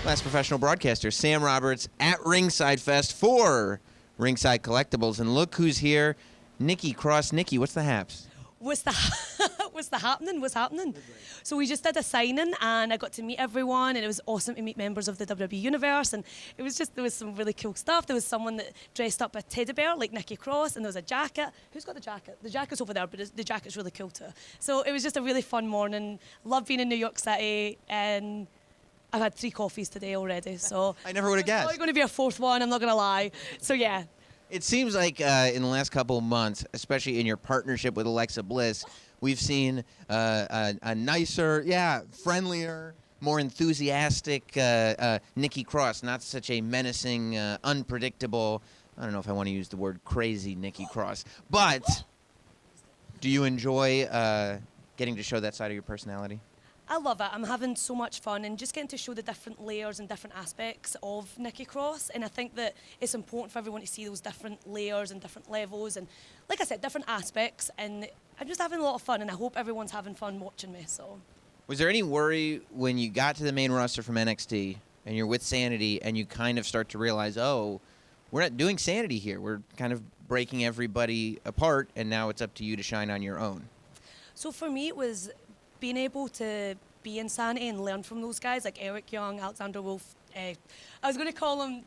Last professional broadcaster, Sam Roberts at Ringside Fest for Ringside Collectibles. And look who's here, Nikki Cross. Nikki, what's the haps? What's happening? So we just did a signing and I got to meet everyone and it was awesome to meet members of the WWE Universe, and there was some really cool stuff. There was someone that dressed up a teddy bear like Nikki Cross, and there was a jacket. Who's got the jacket? The jacket's over there, but the jacket's really cool too. So it was just a really fun morning. Love being in New York City, and I've had 3 coffees today already. So I never would have guessed. There's probably going to be a 4th one, I'm not going to lie. So yeah. It seems like in the last couple of months, especially in your partnership with Alexa Bliss, we've seen a nicer, friendlier, more enthusiastic Nikki Cross, not such a menacing, unpredictable, I don't know if I want to use the word crazy Nikki Cross, but do you enjoy getting to show that side of your personality? I love it. I'm having so much fun and just getting to show the different layers and different aspects of Nikki Cross. And I think that it's important for everyone to see those different layers and different levels and, like I said, different aspects. And I'm just having a lot of fun, and I hope everyone's having fun watching me. So, was there any worry when you got to the main roster from NXT and you're with Sanity and you kind of start to realize, oh, we're not doing Sanity here. We're kind of breaking everybody apart, and now it's up to you to shine on your own? So for me, it was being able to be in Sanity and learn from those guys like Eric Young, Alexander Wolf. I was going to call him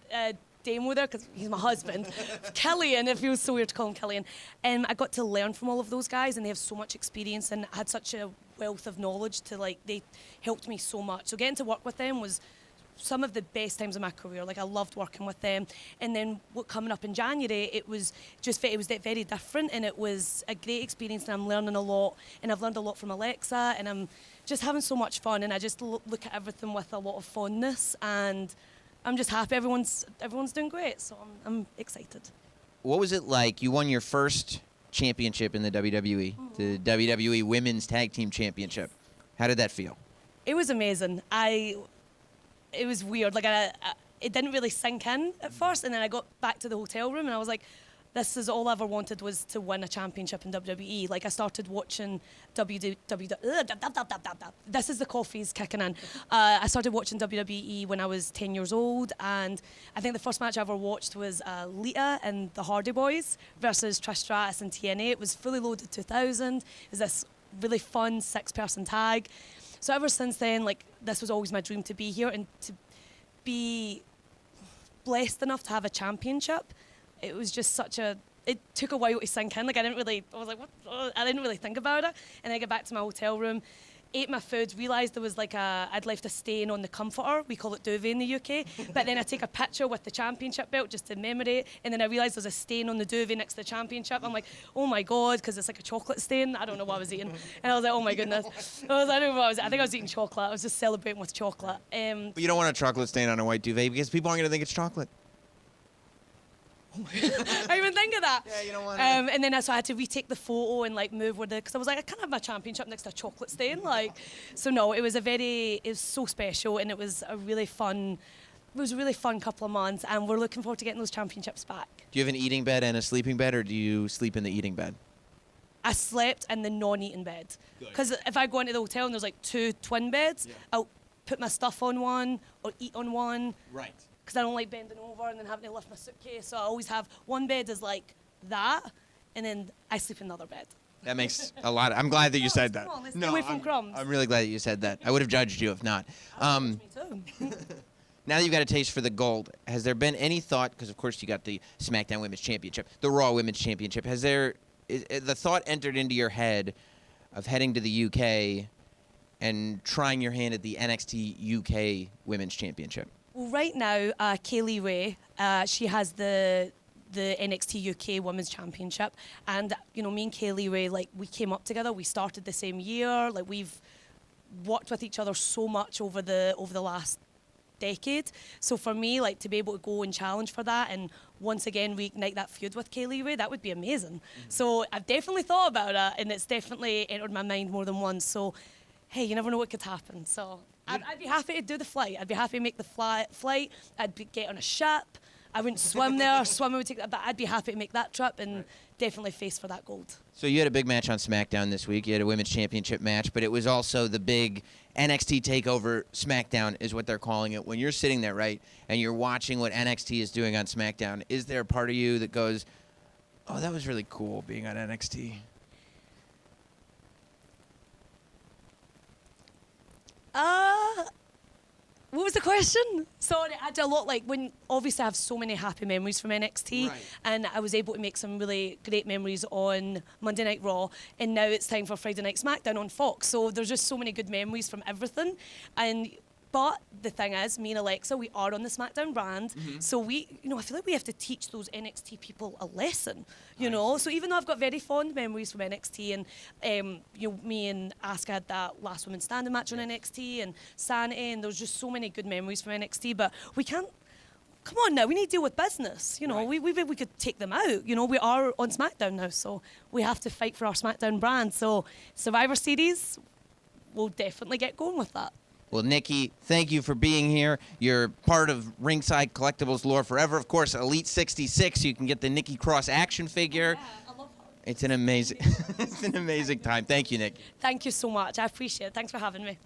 Damo there because he's my husband. Killian, it feels so weird to call him Killian. I got to learn from all of those guys, and they have so much experience and had such a wealth of knowledge they helped me so much. So getting to work with them was some of the best times of my career. Like, I loved working with them. And then coming up in January, it was very different, and it was a great experience, and I'm learning a lot, and I've learned a lot from Alexa, and I'm just having so much fun, and I just look at everything with a lot of fondness, and I'm just happy everyone's doing great, so I'm excited. What was it like? You won your first championship in the WWE, the WWE Women's Tag Team Championship. How did that feel? It was amazing. It was weird. Like, it didn't really sink in at first, and then I got back to the hotel room, and I was like, this is all I ever wanted, was to win a championship in WWE. Like, I started watching this is the coffee's kicking in. I started watching WWE when I was 10 years old, and I think the first match I ever watched was Lita and the Hardy Boys versus Trish Stratus and TNA. It was Fully Loaded 2000. It was this really fun 6-person tag. So ever since then, like, this was always my dream, to be here and to be blessed enough to have a championship. It was just it took a while to sink in. Like, I didn't really think about it. And I got back to my hotel room, ate my food, realised there was I'd left a stain on the comforter. We call it duvet in the UK. But then I take a picture with the championship belt just to commemorate, and then I realised there's a stain on the duvet next to the championship. I'm like, oh my God, because it's like a chocolate stain. I don't know what I was eating. And I was like, oh my goodness. I don't know what I was. I think I was eating chocolate. I was just celebrating with chocolate. But you don't want a chocolate stain on a white duvet because people aren't going to think it's chocolate. I didn't even think of that. Yeah, you don't want and then so I had to retake the photo and move because I was like, I can't have my championship next to a chocolate stain. So no, it was so special, and it was a really fun couple of months, and we're looking forward to getting those championships back. Do you have an eating bed and a sleeping bed, or do you sleep in the eating bed? I slept in the non-eating bed. Because if I go into the hotel and there's 2 twin beds, I'll put my stuff on one or eat on one. Right. Because I don't like bending over and then having to lift my suitcase. So I always have one bed is like that, and then I sleep in another bed. That makes a lot. I'm glad that you said that. Come on, let's stay away from crumbs. I'm really glad that you said that. I would have judged you if not. Me too. Now that you've got a taste for the gold, has there been any thought, because of course you got the SmackDown Women's Championship, the Raw Women's Championship, has the thought entered into your head of heading to the UK and trying your hand at the NXT UK Women's Championship? Well, right now, Kaylee Ray, she has the NXT UK Women's Championship, and me and Kaylee Ray, we came up together. We started the same year. We've worked with each other so much over the last decade. So for me, to be able to go and challenge for that, and once again reignite that feud with Kaylee Ray, that would be amazing. Mm-hmm. So I've definitely thought about it, and it's definitely entered my mind more than once. So hey, you never know what could happen. So I'd be happy to do the flight. I'd be happy to make the flight. Get on a ship. I wouldn't swim there. Swimming would take that, but I'd be happy to make that trip and definitely face for that gold. So you had a big match on SmackDown this week. You had a Women's Championship match, but it was also the big NXT TakeOver SmackDown is what they're calling it. When you're sitting there, right, and you're watching what NXT is doing on SmackDown, is there a part of you that goes, oh, that was really cool being on NXT? What was the question? Sorry, I did a lot, like, when obviously I have so many happy memories from NXT, Right. and I was able to make some really great memories on Monday Night Raw, and now it's time for Friday Night SmackDown on Fox. So there's just so many good memories from everything. But the thing is, me and Alexa, we are on the SmackDown brand, so I feel like we have to teach those NXT people a lesson, you know? So even though I've got very fond memories from NXT, and me and Asuka had that last woman standing match on NXT, and Sanity, and there's just so many good memories from NXT, but we can't, come on now, we need to deal with business, you know? Right. We could take them out, you know? We are on SmackDown now, so we have to fight for our SmackDown brand. So Survivor Series, we'll definitely get going with that. Well, Nikki, thank you for being here. You're part of Ringside Collectibles lore forever. Of course, Elite 66, you can get the Nikki Cross action figure. Yeah, I love her. It's an amazing, it's an amazing time. Thank you, Nikki. Thank you so much. I appreciate it. Thanks for having me.